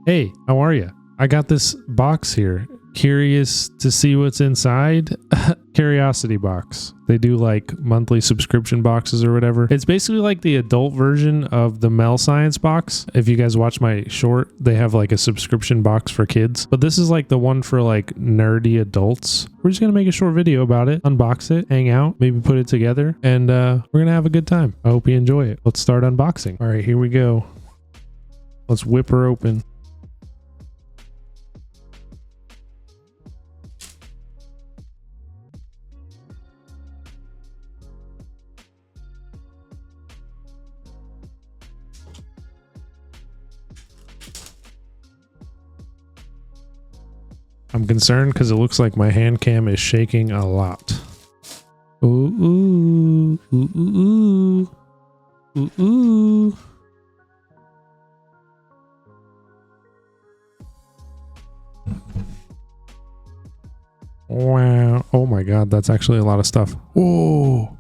Hey, how are you? I got this box here. Curious to see what's inside? Curiosity box. They do like monthly subscription boxes or whatever. It's basically like the adult version of the Mel Science box. If you guys watch my short, they have like a subscription box for kids. But this is like the one for like nerdy adults. We're just going to make a short video about it, unbox it, hang out, maybe put it together, and we're going to have a good time. I hope you enjoy it. Let's start unboxing. All right, here we go. Let's whip her open. I'm concerned because it looks like my hand cam is shaking a lot. Ooh, ooh, ooh, ooh, ooh, ooh. Wow. Oh my God, that's actually a lot of stuff. Whoa.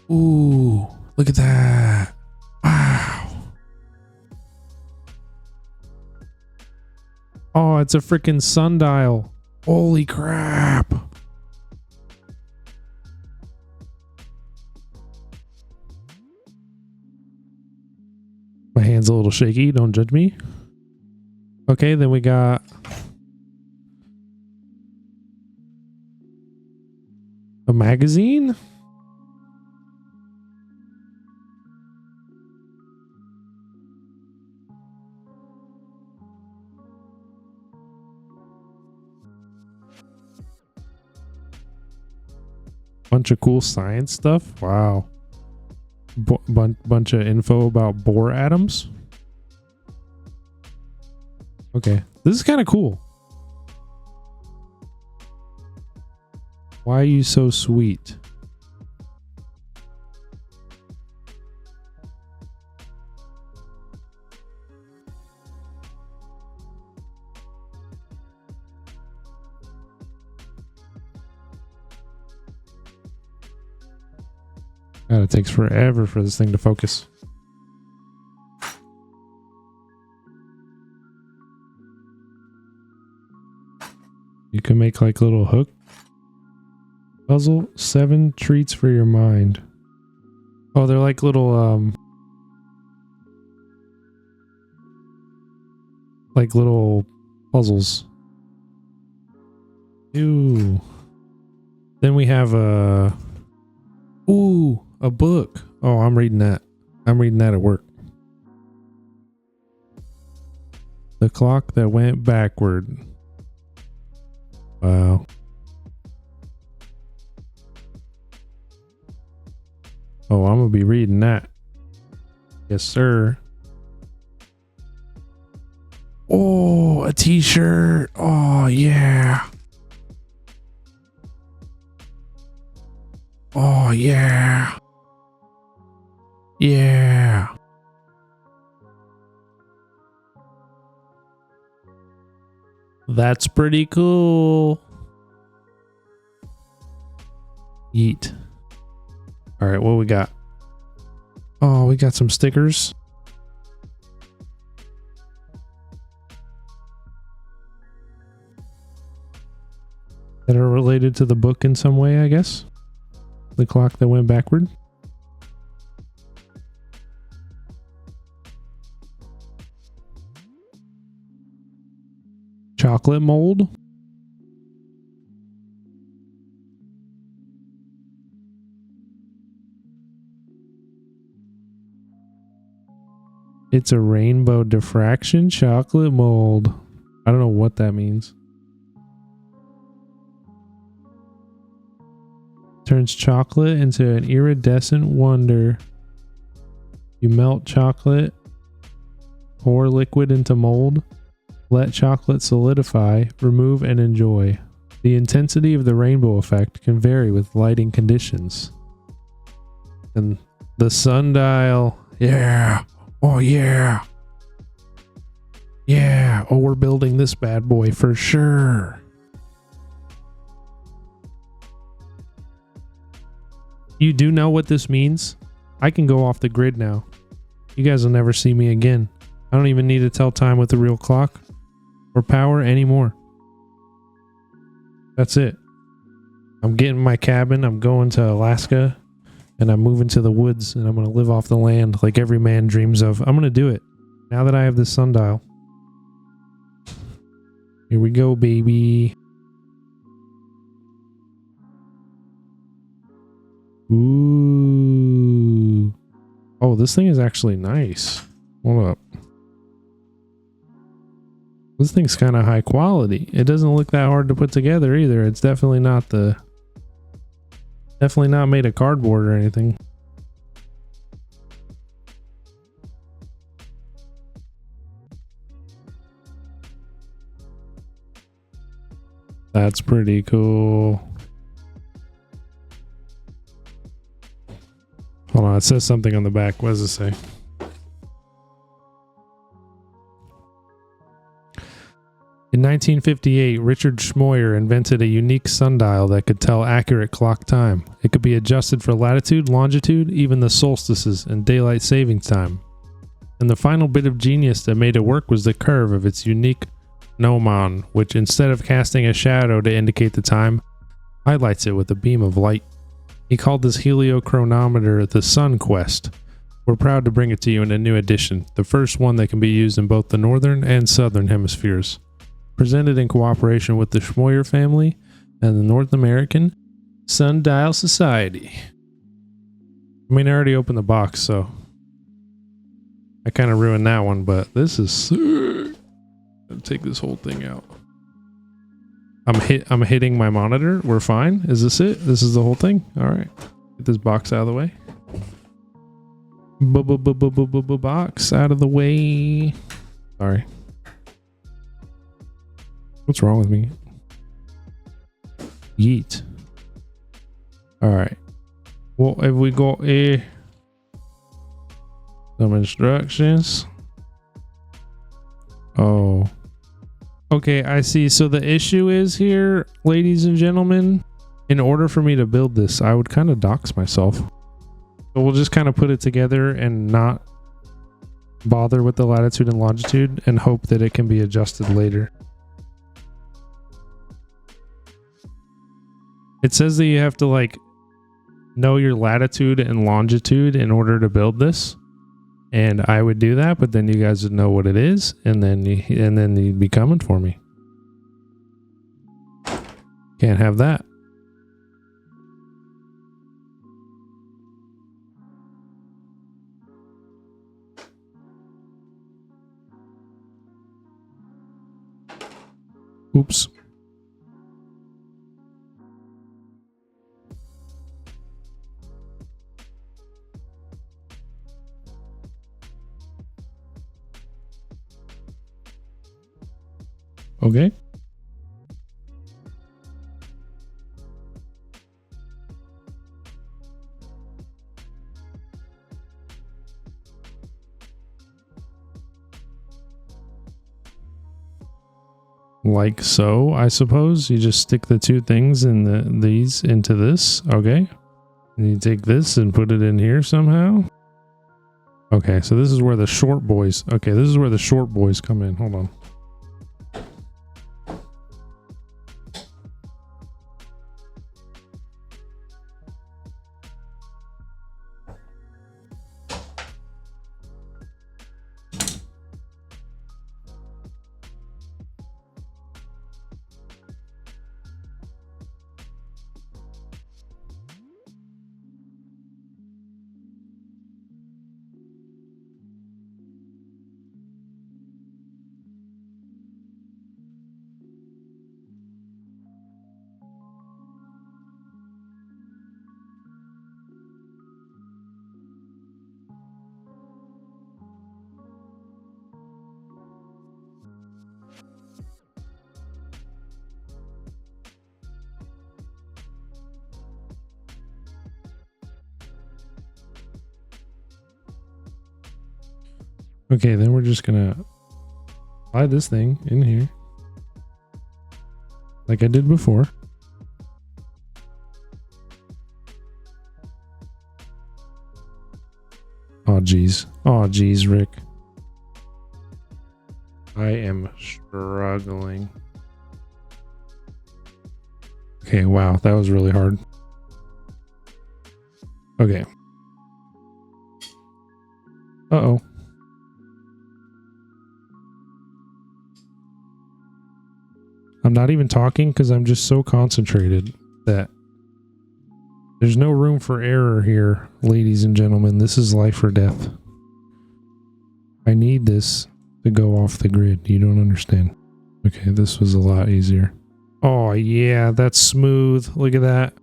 Ooh, look at that. Wow. Oh, it's a freaking sundial. Holy crap. My hand's a little shaky. Don't judge me. Okay, then we got a magazine. Bunch of cool science stuff. Wow. Bunch of info about Bohr atoms. Okay, this is kind of cool. Why are you so sweet? God, it takes forever for this thing to focus. You can make like little hook. Puzzle 7 treats for your mind. Oh, they're like little puzzles. Ew. Then we have a book. Oh, I'm reading that. I'm reading that at work. The clock that went backward. Wow. Oh, I'm gonna be reading that. Yes, sir. Oh, a t-shirt. Oh, yeah. Oh, yeah. Yeah. That's pretty cool. Yeet. All right, what we got? Oh, we got some stickers. That are related to the book in some way, I guess. The clock that went backward. Chocolate mold. It's a rainbow diffraction chocolate mold. I don't know what that means. Turns chocolate into an iridescent wonder. You melt chocolate, pour liquid into mold, let chocolate solidify, remove and enjoy. The intensity of the rainbow effect can vary with lighting conditions. And the sundial. Yeah. Oh, yeah. Yeah. Oh, we're building this bad boy for sure. You do know what this means? I can go off the grid now. You guys will never see me again. I don't even need to tell time with the real clock. or power anymore. That's it. I'm getting my cabin. I'm going to Alaska and I'm moving to the woods and I'm going to live off the land like every man dreams of. I'm going to do it now that I have this sundial. Here we go, baby. Ooh. Oh, this thing is actually nice. Hold up. This thing's kind of high quality. It doesn't look that hard to put together either. It's definitely not made of cardboard or anything. That's pretty cool. Hold on, it says something on the back. What does it say? In 1958, Richard Schmoyer invented a unique sundial that could tell accurate clock time. It could be adjusted for latitude, longitude, even the solstices and daylight savings time. And the final bit of genius that made it work was the curve of its unique gnomon, which instead of casting a shadow to indicate the time, highlights it with a beam of light. He called this heliochronometer the Sun Quest. We're proud to bring it to you in a new edition, the first one that can be used in both the northern and southern hemispheres. Presented in cooperation with the Schmoyer family and the North American Sundial Society. I mean, I already opened the box, so I kind of ruined that one, but this is sick. I'll take this whole thing out. I'm hitting my monitor. We're fine. Is this it? This is the whole thing? All right. Get this box out of the way. Box out of the way. Sorry. What's wrong with me? Yeet. All right. Well, if we go some instructions. Oh. Okay, I see. So the issue is here, ladies and gentlemen, in order for me to build this, I would kind of dox myself. So we'll just kind of put it together and not bother with the latitude and longitude and hope that it can be adjusted later. It says that you have to like know your latitude and longitude in order to build this. And I would do that, but then you guys would know what it is, and then you'd be coming for me. Can't have that. Oops. Okay. Like so, I suppose. You just stick the two things in these into this. Okay. And you take this and put it in here somehow. Okay, so this is where the short boys. Okay, this is where the short boys come in. Hold on. Okay, then we're just gonna slide this thing in here like I did before. Oh geez, Rick. I am struggling. Okay, wow, that was really hard. Okay. Uh-oh. I'm not even talking because I'm just so concentrated that there's no room for error here, ladies and gentlemen. This is life or death. I need this to go off the grid. You don't understand. Okay, this was a lot easier. Oh, yeah, that's smooth. Look at that.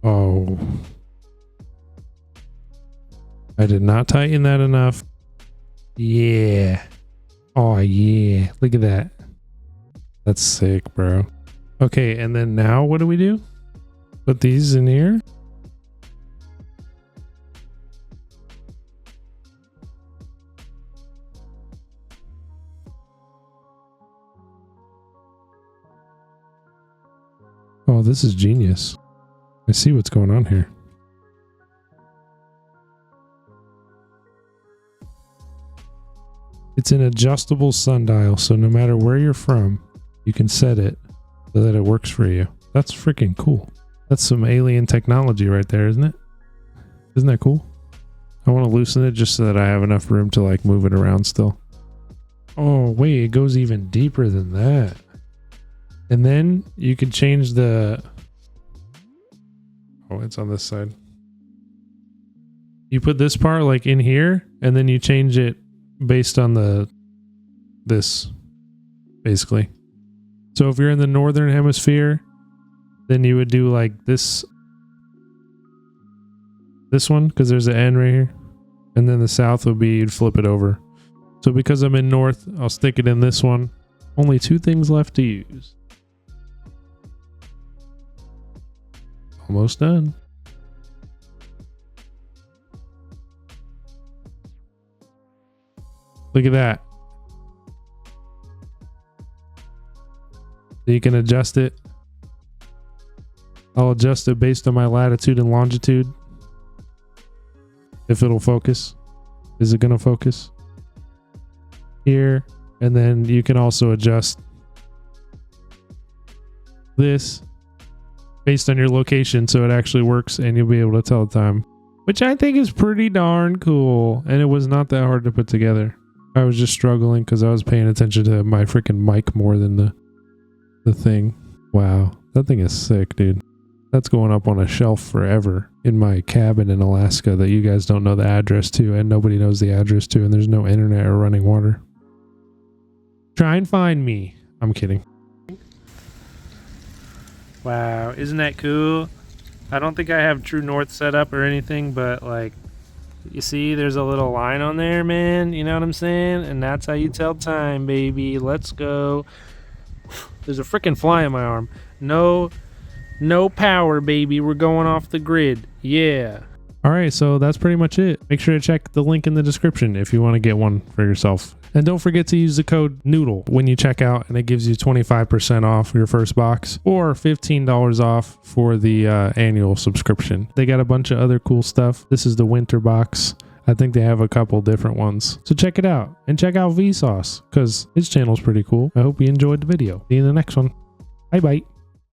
Oh. I did not tighten that enough. Yeah. Oh, yeah. Look at that. That's sick, bro. Okay, and then now what do we do? Put these in here. Oh, this is genius. I see what's going on here. It's an adjustable sundial, so no matter where you're from, you can set it so that it works for you. That's freaking cool. That's some alien technology right there, isn't it? Isn't that cool? I want to loosen it just so that I have enough room to like move it around still. Oh, wait, it goes even deeper than that. And then you can change the... Oh, it's on this side. You put this part like in here, and then you change it based on this, basically. So if you're in the northern hemisphere, then you would do like this one, because there's an N right here. And then the south would be, you'd flip it over. So because I'm in north, I'll stick it in this one. Only 2 things left to use. Almost done. Look at that. So you can adjust it. I'll adjust it based on my latitude and longitude. If it'll focus. Is it going to focus? Here. And then you can also adjust this based on your location so it actually works and you'll be able to tell the time. Which I think is pretty darn cool. And it was not that hard to put together. I was just struggling because I was paying attention to my freaking mic more than the thing. Wow. That thing is sick, dude. That's going up on a shelf forever in my cabin in Alaska that you guys don't know the address to and nobody knows the address to, and there's no internet or running water. Try and find me. I'm kidding. Wow, isn't that cool? I don't think I have True North set up or anything, but like, you see there's a little line on there, man. You know what I'm saying? And that's how you tell time, baby. Let's go. There's a freaking fly in my arm. No power, baby. We're going off the grid. Yeah. All right, so that's pretty much it. Make sure to check the link in the description if you want to get one for yourself. And don't forget to use the code NOODLE when you check out, and it gives you 25% off your first box or $15 off for the annual subscription. They got a bunch of other cool stuff. This is the winter box. I think they have a couple different ones. So check it out, and check out vsauce because his channel's pretty cool. I hope you enjoyed the video. See you in the next one. Bye-bye.